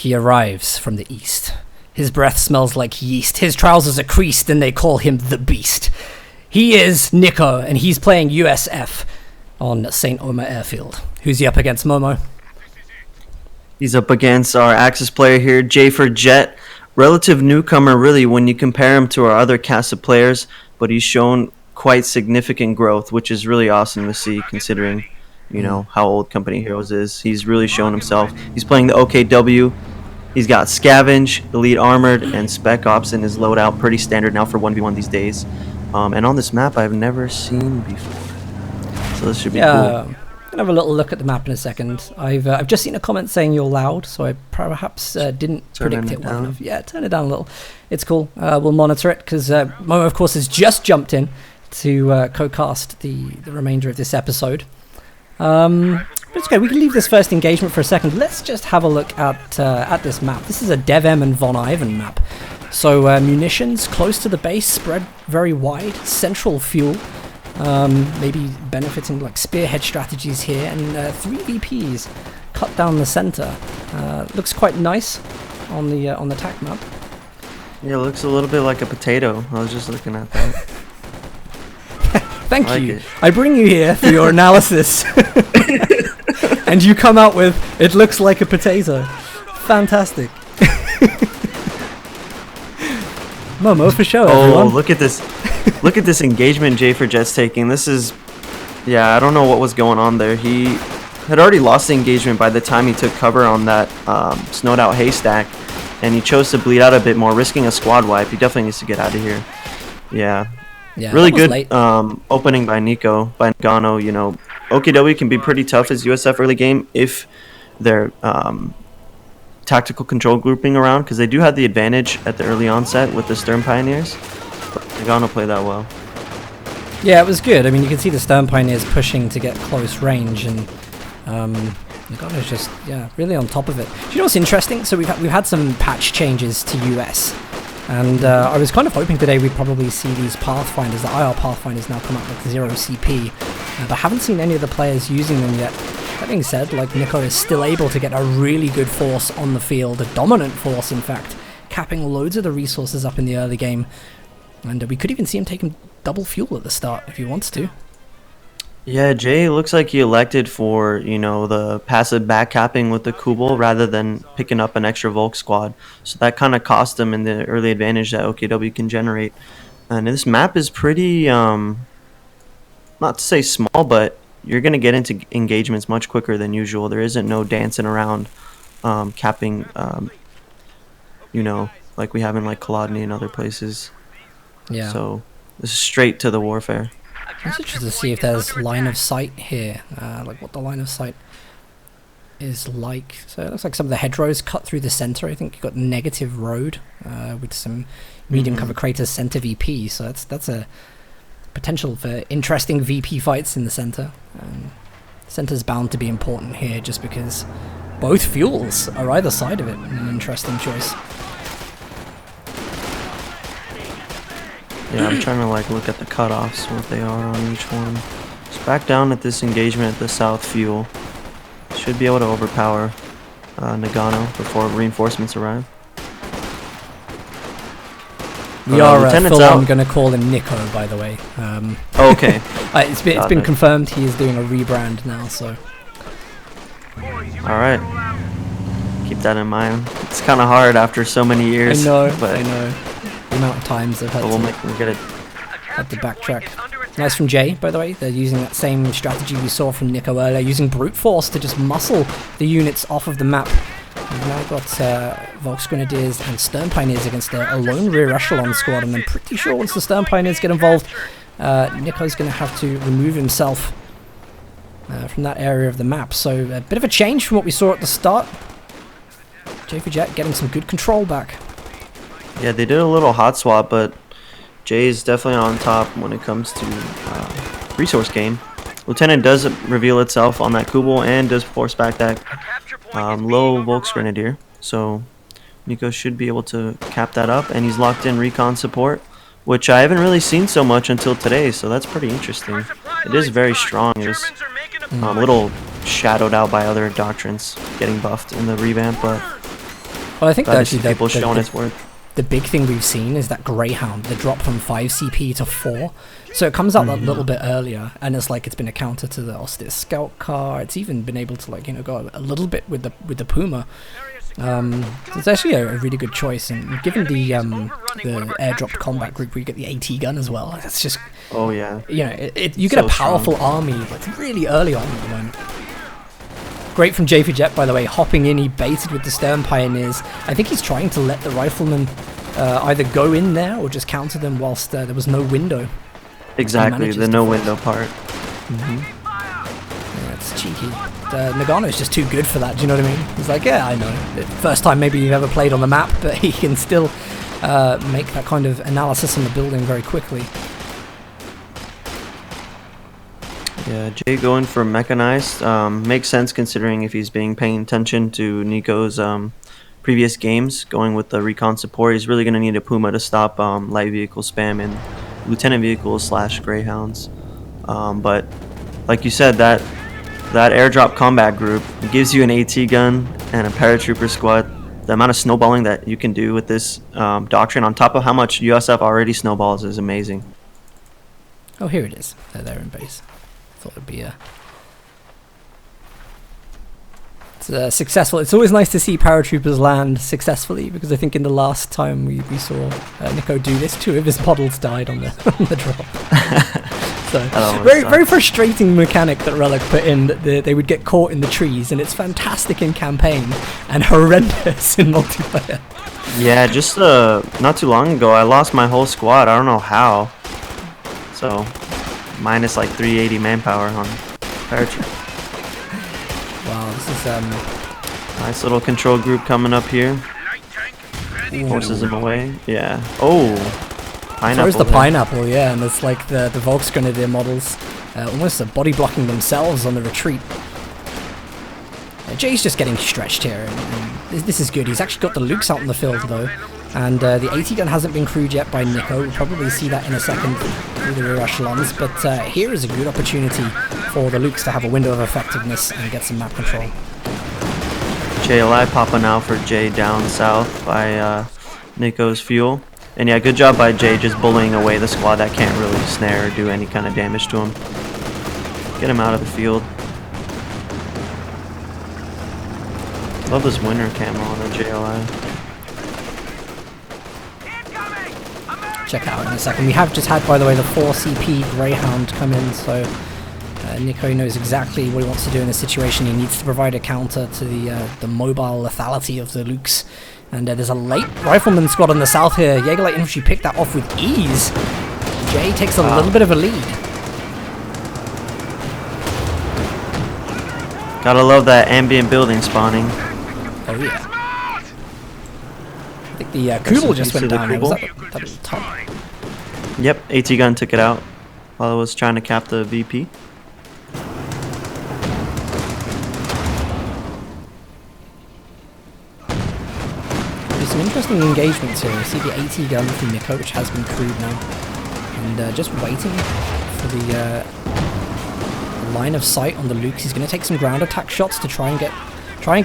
He arrives from the east. His breath smells like yeast. His trousers are creased, and they call him the Beast. He is Nico, and he's playing USF on St. Omer Airfield. Who's he up against, Momo? He's up against our Axis player here, JaeforJett. Relative newcomer, really, when you compare him to our other cast of players, but he's shown quite significant growth, which is really awesome to see, considering, you know, how old Company Heroes is. He's really shown himself. He's playing the OKW. He's got Scavenge, Elite Armored, and Spec Ops in his loadout. Pretty standard now for 1v1 these days. And on this map, I've never seen before. So this should be cool. I'll have a little look at the map in a second. I've just seen a comment saying you're loud, so I perhaps didn't predict it well enough. Yeah, turn it down a little. It's cool. We'll monitor it, because Momo, of course, has just jumped in to co-cast the remainder of this episode. But it's okay. We can leave this first engagement for a second. Let's just have a look at this map. This is a DevM and Von Ivan map. So munitions close to the base, spread very wide, central fuel. Maybe benefiting like spearhead strategies here, and 3 VPs cut down the center. Looks quite nice on the TAC map. Yeah, it looks a little bit like a potato. I was just looking at that. Thank you. I bring you here for your analysis, and you come out with it looks like a potato. Fantastic. Momo for sure. Everyone. Look at this. Look at this engagement JaeforJett's taking. This is, yeah, I don't know what was going on there. He had already lost the engagement by the time he took cover on that snowed out haystack, and he chose to bleed out a bit more, risking a squad wipe. He definitely needs to get out of here. Yeah, really good opening by Nagano. You know, OKW can be pretty tough as USF early game if they're tactical control grouping around, because they do have the advantage at the early onset with the Stern Pioneers. Nagano played that well. Yeah, it was good. I mean, you can see the Stern Pioneers pushing to get close range, and Nagano's just, yeah, really on top of it. Do you know what's interesting? So we've had some patch changes to US, and I was kind of hoping today we'd probably see these Pathfinders, the IR Pathfinders, now come out with 0 CP, but I haven't seen any of the players using them yet. That being said, like, Nico is still able to get a really good force on the field, a dominant force, in fact, capping loads of the resources up in the early game. And we could even see him taking double fuel at the start if he wants to. Yeah, Jay looks like he elected for, you know, the passive back capping with the Kubel rather than picking up an extra Volk squad. So that kind of cost him in the early advantage that OKW can generate. And this map is pretty, not to say small, but you're going to get into engagements much quicker than usual. There isn't no dancing around capping, you know, like we have in like Kolodny and other places. Yeah. So this is straight to the warfare. I'm interested to see if there's line of sight here, like what the line of sight is like. So it looks like some of the hedgerows cut through the center. I think you've got negative road with some medium cover craters center VP. So that's a potential for interesting VP fights in the center. Center's bound to be important here just because both fuels are either side of it. An interesting choice. Yeah, I'm trying to like look at the cutoffs, what they are on each one. Just back down at this engagement at the south fuel. Should be able to overpower Nagano before reinforcements arrive. We are full-on going to call him Nico, by the way. Okay. It's been confirmed he is doing a rebrand now, so. All right. Keep that in mind. It's kind of hard after so many years. I know. The amount of times they've had to backtrack. Nice from Jay, by the way. They're using that same strategy we saw from Nico earlier, using brute force to just muscle the units off of the map. We've now got Volksgrenadiers and Stern Pioneers against a lone rear echelon squad, and I'm pretty sure once the Stern Pioneers get involved, Nico's going to have to remove himself from that area of the map. So a bit of a change from what we saw at the start. JaeforJett getting some good control back. Yeah, they did a little hot swap, but Jay is definitely on top when it comes to resource gain. Lieutenant does reveal itself on that Kubel and does force back that low Volksgrenadier. So Nico should be able to cap that up, and he's locked in recon support, which I haven't really seen so much until today, so that's pretty interesting. It is very strong. It was a little shadowed out by other doctrines getting buffed in the revamp, but Well, I think Glad that to see people showing its worth. The big thing we've seen is that Greyhound, the drop from 5 CP to 4. So it comes out a little bit earlier, and it's like it's been a counter to the Austin Scout car. It's even been able to, like, you know, go a little bit with the Puma. So it's actually a really good choice, and given the airdropped combat group where you get the AT gun as well, it's just, oh yeah, you know, you get a powerful army like really early on at the moment. Great from JaeforJett, by the way, hopping in. He baited with the Stern Pioneers. I think he's trying to let the riflemen either go in there or just counter them whilst there was no window. Exactly, the no window part. Yeah, it's cheeky. Nagano's just too good for that, do you know what I mean? He's like, yeah, I know. First time maybe you've ever played on the map, but he can still make that kind of analysis on the building very quickly. Yeah, Jay going for mechanized makes sense considering if he's paying attention to Nico's previous games. Going with the recon support, he's really going to need a Puma to stop light vehicle spam and lieutenant vehicles / Greyhounds. But like you said, that airdrop combat group gives you an AT gun and a paratrooper squad. The amount of snowballing that you can do with this doctrine on top of how much USF already snowballs is amazing. Oh, here it is. They're in base. Thought it'd be it's successful. It's always nice to see paratroopers land successfully, because I think in the last time we saw Nico do this, 2 of his models died on the drop. So very frustrating mechanic that Relic put in, that they would get caught in the trees, and it's fantastic in campaign and horrendous in multiplayer. Yeah, just not too long ago I lost my whole squad. I don't know how. So minus like 380 manpower on Paratrooper. Wow, this is nice little control group coming up here. Forces him away. Yeah. Oh, pineapple. There's the pineapple, yeah, and it's like the Volksgrenadier models almost body blocking themselves on the retreat. Jay's just getting stretched here, and this is good. He's actually got the Lukes out in the field though, and the AT gun hasn't been crewed yet by Nico. We'll probably see that in a second through the rear echelons, but here is a good opportunity for the Lukes to have a window of effectiveness and get some map control. JLI popping out for Jay down south by Nico's fuel. And yeah, good job by Jay just bullying away the squad that can't really snare or do any kind of damage to him. Get him out of the field. Love this winter camo on the JLI. Check out in a second. We have just had, by the way, the 4 CP Greyhound come in, so Nico knows exactly what he wants to do in this situation. He needs to provide a counter to the mobile lethality of the Lukes. And there's a late rifleman squad on the south here. Jaeger Light Infantry picked that off with ease. Jay takes a little bit of a lead. Gotta love that ambient building spawning. Oh yeah. I think the Kubel just went down. Was that was top? Yep, AT gun took it out while I was trying to cap the VP. Some interesting engagements here. You see the AT gun from Nico, which has been crewed now, and just waiting for the line of sight on the Lukes. He's going to take some ground attack shots to try and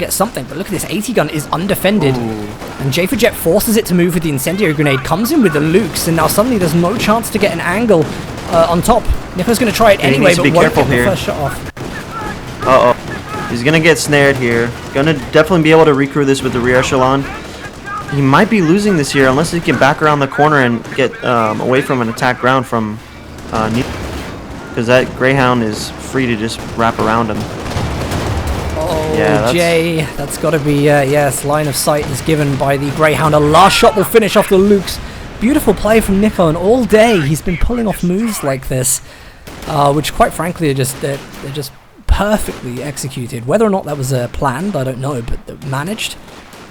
get something. But look at this, AT gun is undefended, and JaeforJett forces it to move with the incendiary grenade. Comes in with the Lukes, and now suddenly there's no chance to get an angle on top. Nico's going to try it anyway, but won't get the first shot off. Uh-oh. He's going to get snared here. Going to definitely be able to recrew this with the rear echelon. He might be losing this here unless he can back around the corner and get away from an attack ground from because that Greyhound is free to just wrap around him. Oh, yeah, Jay, that's got to be, yes, line of sight is given by the Greyhound. A last shot will finish off the Lukes. Beautiful play from Nico, and all day he's been pulling off moves like this, which quite frankly are just, they're just perfectly executed. Whether or not that was planned, I don't know, but managed.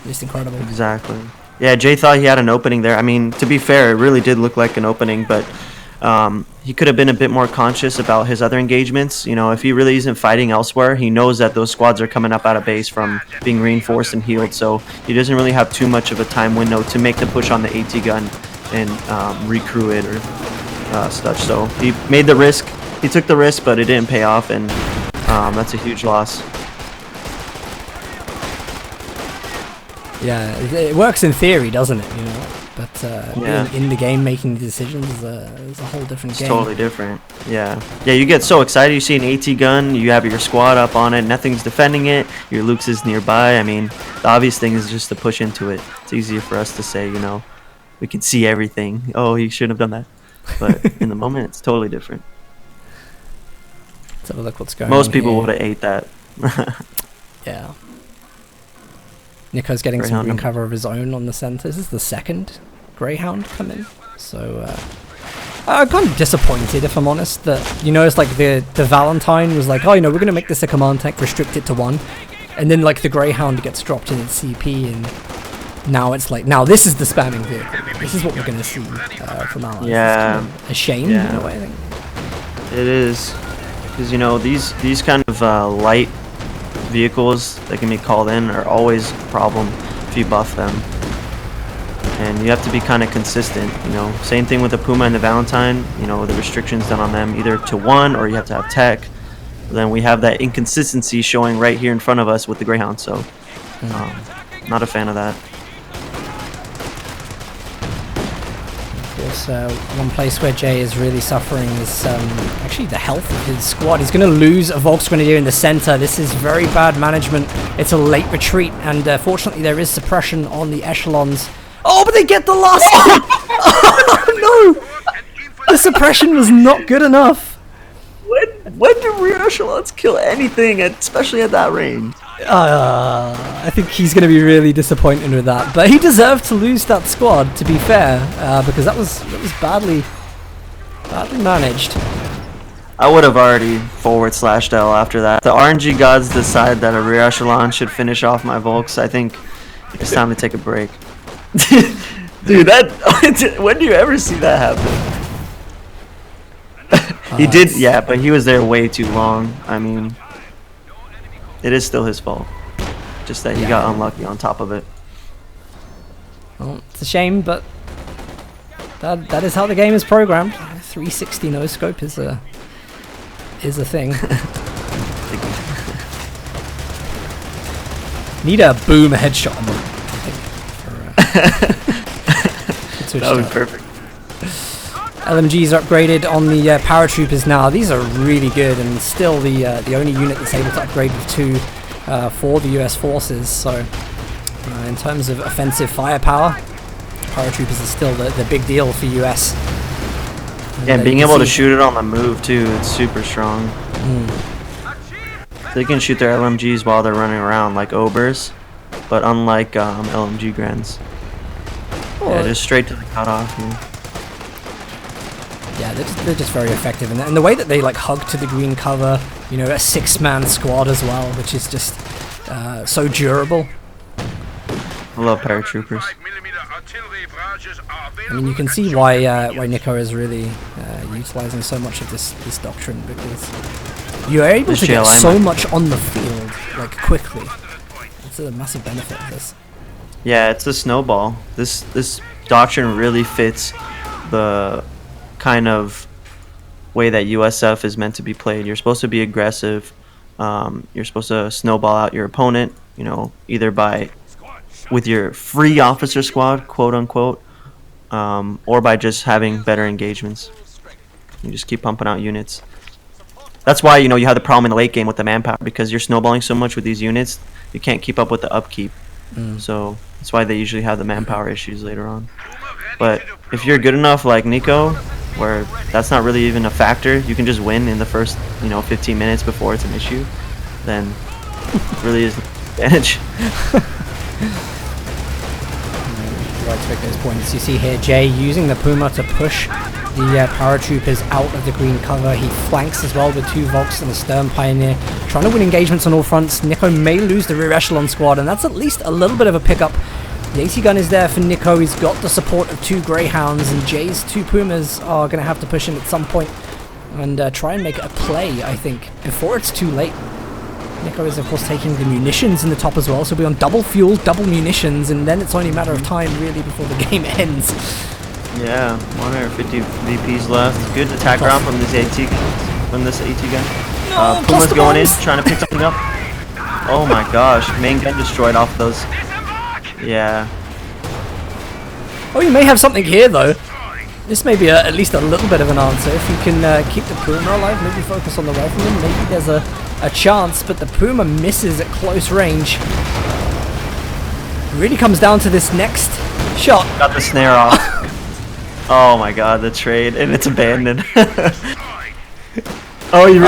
Just incredible. Exactly. Yeah, Jay thought he had an opening there. I mean, to be fair, it really did look like an opening, but he could have been a bit more conscious about his other engagements. You know, if he really isn't fighting elsewhere, he knows that those squads are coming up out of base from being reinforced and healed, so he doesn't really have too much of a time window to make the push on the AT gun and recrew it or such. So he made the risk. He took the risk, but it didn't pay off, and that's a huge loss. Yeah, it works in theory, doesn't it? You know, but being in the game, making decisions is a whole different game. It's totally different. Yeah, yeah. You get so excited. You see an AT gun, you have your squad up on it, nothing's defending it. Your Lukes is nearby. I mean, the obvious thing is just to push into it. It's easier for us to say, you know, we can see everything. Oh, he shouldn't have done that. But in the moment, it's totally different. Let's have a look what's going on. Most people would have ate that. Yeah. Nico's getting some green cover of his own on the center. This is the second Greyhound come in. So, I'm kind of disappointed, if I'm honest, that, you know, it's like the Valentine was like, oh, you know, we're going to make this a command tank, restrict it to 1. And then, like, the Greyhound gets dropped in its CP, and now it's like, now this is the spamming vehicle. This is what we're going to see from Allies. Yeah. It's kind of a shame, in a way, I think. It is. Because, you know, these kind of light vehicles that can be called in are always a problem if you buff them. And you have to be kind of consistent, you know. Same thing with the Puma and the Valentine, you know, the restrictions done on them either to 1 or you have to have tech. Then we have that inconsistency showing right here in front of us with the Greyhound, so not a fan of that. One place where Jay is really suffering is actually the health of his squad. He's going to lose a Volksgrenadier in the center. This is very bad management. It's a late retreat, and fortunately there is suppression on the echelons. Oh, but they get the last one! Oh, no! The suppression was not good enough. When do rear echelons kill anything, especially at that range? I think he's going to be really disappointed with that. But he deserved to lose that squad, to be fair, because that was badly managed. I would have already /L after that. The RNG gods decide that a rear echelon should finish off my Volks. I think it's time to take a break. Dude, when do you ever see that happen? He did, yeah, but he was there way too long. I mean, it is still his fault. Just that he got unlucky on top of it. Well, it's a shame, but that is how the game is programmed. 360 no scope is a thing. Need a boom headshot on them, I think. That would be perfect. LMGs are upgraded on the Paratroopers now. These are really good, and still the only unit that's able to upgrade with 2 for the US forces. So in terms of offensive firepower, Paratroopers is still the big deal for US. Yeah, and being able to shoot it on the move too, it's super strong. They can shoot their LMGs while they're running around like Obers, but unlike LMG Grens. Yeah, just straight to the cutoff here. Yeah, they're just very effective, and the way that they like hug to the green cover, you know, a 6-man squad as well, which is just so durable. I love paratroopers. I mean, you can see why Nico is really utilizing so much of this doctrine, because you're able to get so much on the field like quickly. It's a massive benefit of this. Yeah, it's a snowball. This doctrine really fits the kind of way that USF is meant to be played. You're supposed to be aggressive. You're supposed to snowball out your opponent, you know, either with your free officer squad, quote unquote, or by just having better engagements. You just keep pumping out units. That's why, you know, you have the problem in the late game with the manpower, because you're snowballing so much with these units, you can't keep up with the upkeep. So that's why they usually have the manpower issues later on. But if you're good enough like Nico, where that's not really even a factor, you can just win in the first, 15 minutes before it's an issue, then it really is an advantage. Right to make those points. You see here Jay using the Puma to push the paratroopers out of the green cover. He flanks as well with 2 Volks and a Stern Pioneer, trying to win engagements on all fronts. Nico may lose the rear echelon squad, and that's at least a little bit of a pickup. The AT gun is there for Nico. He's got the support of 2 Greyhounds, and Jay's 2 Pumas are going to have to push in at some point and try and make a play, I think, before it's too late. Nico is, of course, taking the munitions in the top as well, so he'll be on double fuel, double munitions, and then it's only a matter of time, really, before the game ends. Yeah, 150 VPs left. Good attack round from this AT gun. Puma's going in, trying to pick something up. Oh my gosh, main gun destroyed off those. Yeah. Oh, you may have something here, though. This may be at least a little bit of an answer. If you can keep the Puma alive, maybe focus on the rifleman, maybe there's a chance, but the Puma misses at close range. It really comes down to this next shot. Got the snare off. Oh my god, the trade, and it's abandoned. Oh, you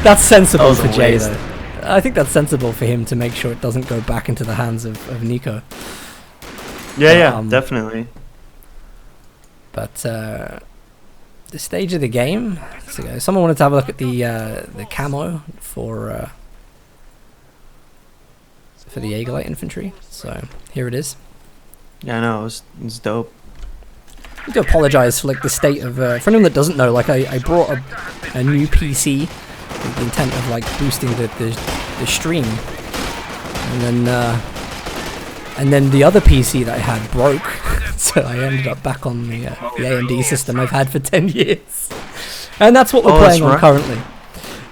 that's sensible for Jay, waste. though. I think that's sensible for him to make sure it doesn't go back into the hands of NiKo. Yeah, definitely. But the stage of the game. So someone wanted to have a look at the camo for the Jaegerlight infantry. So here it is. Yeah, I know, it was dope. I need to apologize for like the state of for anyone that doesn't know. Like I brought a new PC with the intent of like boosting the stream, and then the other PC that I had broke, so I ended up back on the AMD system I've had for 10 years, and that's what we're playing on currently.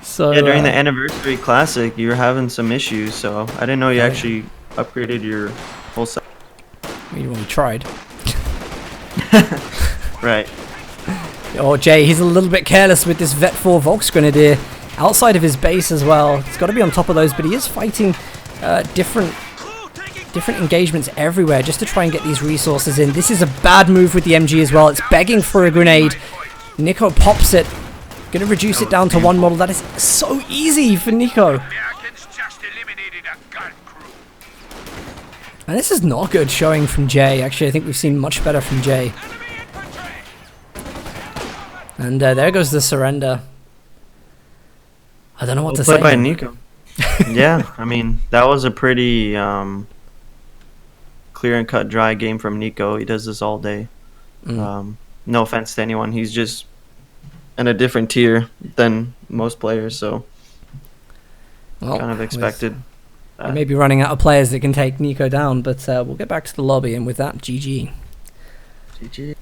So yeah, during the anniversary classic, you were having some issues, so I didn't know you actually upgraded your whole set. We tried. Right. Oh, Jay, he's a little bit careless with this Vet 4 Volksgrenadier outside of his base as well. He's got to be on top of those, but he is fighting different engagements everywhere just to try and get these resources in. This is a bad move with the MG as well. It's begging for a grenade. NiKo pops it. Going to reduce it down to one model. That is so easy for NiKo. And this is not good showing from Jay. Actually, I think we've seen much better from Jay. And there goes the surrender. I don't know what to say. By NiKo. Yeah, I mean, that was a pretty clear and cut dry game from NiKo. He does this all day. No offense to anyone. He's just in a different tier than most players, so kind of expected. We may be running out of players that can take NiKo down, but we'll get back to the lobby, and with that, GG. GG.